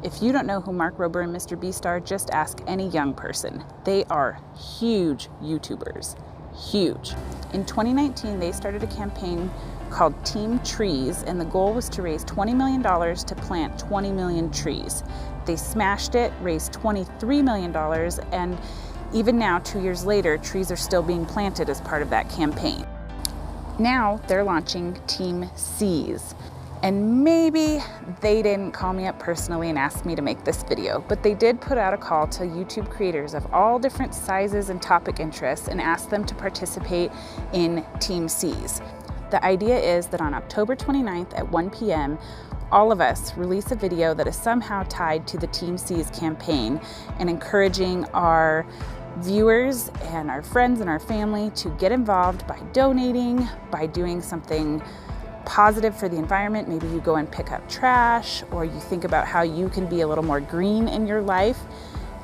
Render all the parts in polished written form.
If you don't know who Mark Rober and Mr. Beast are, just ask any young person. They are huge YouTubers, huge. In 2019, they started a campaign called TEAMSEAS, and the goal was to raise $20 million to plant 20 million trees. They smashed it, raised $23 million, and even now, 2 years later, trees are still being planted as part of that campaign. Now they're launching TEAMSEAS. And maybe they didn't call me up personally and ask me to make this video, but they did put out a call to YouTube creators of all different sizes and topic interests and asked them to participate in TEAMSEAS. The idea is that on October 29th at 1 p.m., all of us release a video that is somehow tied to the TEAMSEAS campaign and encouraging our viewers and our friends and our family to get involved by donating, by doing something positive for the environment. Maybe you go and pick up trash, or you think about how you can be a little more green in your life.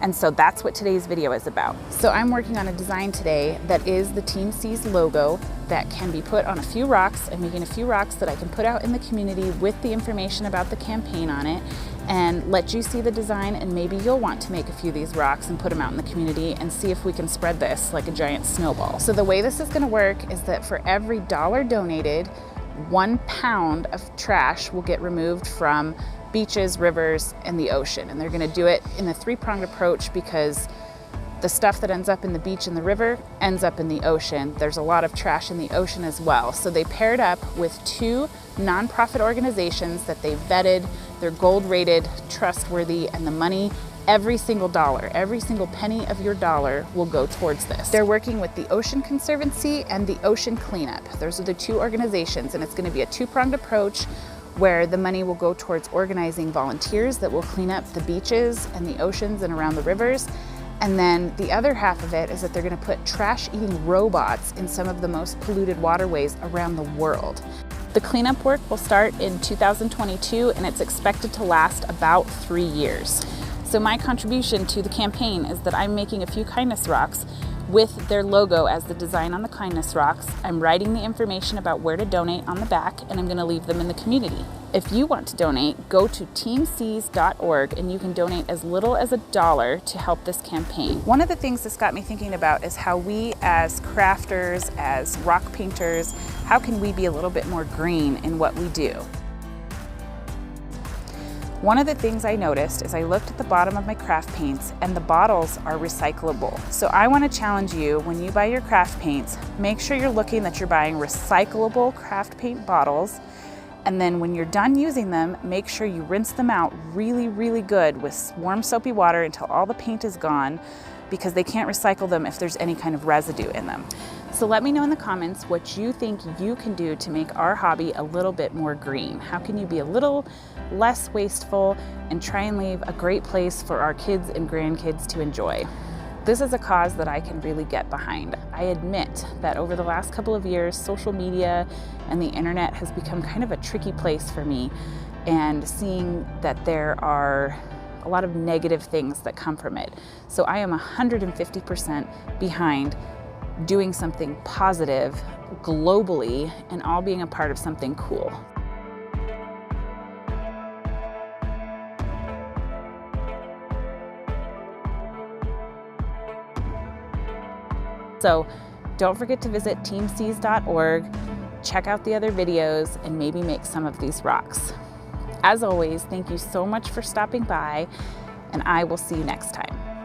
And so that's what today's video is about. So I'm working on a design today that is the TEAMSEAS logo that can be put on a few rocks. I'm making a few rocks that I can put out in the community with the information about the campaign on it and let you see the design, and maybe you'll want to make a few of these rocks and put them out in the community and see if we can spread this like a giant snowball. So the way this is gonna work is that for every dollar donated, 1 pound of trash will get removed from beaches, rivers, and the ocean. And they're gonna do it in a three-pronged approach because the stuff that ends up in the beach and the river ends up in the ocean. There's a lot of trash in the ocean as well. So they paired up with 2 nonprofit organizations that they vetted. They're gold rated, trustworthy, and the money, every single dollar, every single penny of your dollar will go towards this. They're working with the Ocean Conservancy and the Ocean Cleanup. Those are the 2 organizations, and it's gonna be a 2-pronged approach where the money will go towards organizing volunteers that will clean up the beaches and the oceans and around the rivers. And then the other half of it is that they're gonna put trash-eating robots in some of the most polluted waterways around the world. The cleanup work will start in 2022, and it's expected to last about 3 years. So my contribution to the campaign is that I'm making a few kindness rocks with their logo as the design on the kindness rocks. I'm writing the information about where to donate on the back, and I'm going to leave them in the community. If you want to donate, go to TEAMSEAS.org and you can donate as little as $1 to help this campaign. One of the things this got me thinking about is how we as crafters, as rock painters, how can we be a little bit more green in what we do? One of the things I noticed is I looked at the bottom of my craft paints and the bottles are recyclable. So I want to challenge you, when you buy your craft paints, make sure you're looking that you're buying recyclable craft paint bottles. And then when you're done using them, make sure you rinse them out really, really good with warm soapy water until all the paint is gone, because they can't recycle them if there's any kind of residue in them. So let me know in the comments what you think you can do to make our hobby a little bit more green. How can you be a little less wasteful and try and leave a great place for our kids and grandkids to enjoy? This is a cause that I can really get behind. I admit that over the last couple of years, social media and the internet has become kind of a tricky place for me, and seeing that there are a lot of negative things that come from it. So I am 150% behind doing something positive globally and all being a part of something cool. So don't forget to visit TEAMSEAS.org, check out the other videos, and maybe make some of these rocks. As always, thank you so much for stopping by, and I will see you next time.